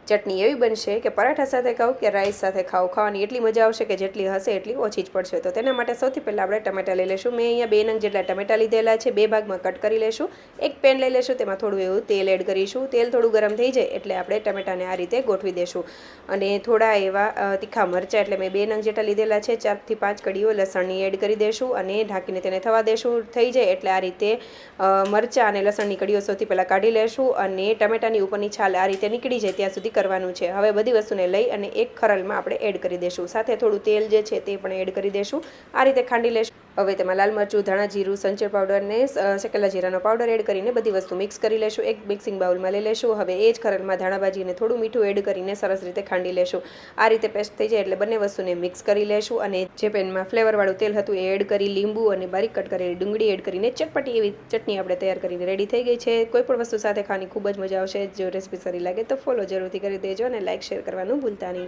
ચટણી એવી બનશે કે પરાઠા સાથે ખાઓ કે રાઈસ સાથે ખાવાની એટલી મજા આવશે કે જેટલી હશે એટલી ઓછી જ પડશે। તો તેના માટે સૌથી પહેલાં આપણે ટમેટાં લઈ લઈશું। મેં અહીંયા 2 નંગ જેટલા ટમેટાં લીધેલા છે, 2 ભાગમાં કટ કરી લઈશું। એક પેન લઈ લઈશું, તેમાં થોડું એવું તેલ એડ કરીશું। તેલ થોડું ગરમ થઈ જાય એટલે આપણે ટમેટાને આ રીતે ગોઠવી દઈશું અને થોડા એવા તીખા મરચાં એટલે મેં 2 નંગ જેટલા લીધેલા છે, 4 થી 5 કડીઓ લસણની એડ કરી દઈશું અને ઢાંકીને તેને થવા દઈશું। થઈ જાય એટલે આ રીતે મરચાં અને લસણની કડીઓ સૌથી પહેલાં કાઢી લેશું અને ટમેટાની ઉપરની છાલ આ રીતે નીકળી જાય ત્યાં સુધી કરવાનું છે। હવે બધી વસ્તુને લઈ અને એક ખરલમાં આપણે એડ કરી દઈશું। સાથે થોડું તેલ જે છે તે પણ એડ કરી દઈશું। આ રીતે ખાંડી લઈશું। હવે તેમાં લાલ મરચું, ધાણા જીરું, સંચળ પાવડર ને શેકેલા જીરાનો પાવડર એડ કરીને બધી વસ્તુ મિક્સ કરી લેશું। એક મિક્સિંગ બાઉલમાં લઈ લેશું। હવે એ જ ખરલમાં ધાણા ભાજી અને થોડું મીઠું એડ કરીને સરસ રીતે ખાંડી લેશું। આ રીતે પેસ્ટ થઈ જાય એટલે બંને વસ્તુને મિક્સ કરી લેશું અને જે પેનમાં ફ્લેવરવાળું તેલ હતું એ એડ કરી લીંબુ અને બારીક કટ કરેલી ડુંગળી એડ કરીને ચટપટી એવી ચટણી આપણે તૈયાર કરીને રેડી થઈ ગઈ છે। કોઈ પણ વસ્તુ સાથે ખાવાની ખૂબ જ મજા આવશે। જો રેસીપી સારી લાગે તો ફોલો જરૂરથી કરી દેજો અને લાઇક શેર કરવાનું ભૂલતા નહીં।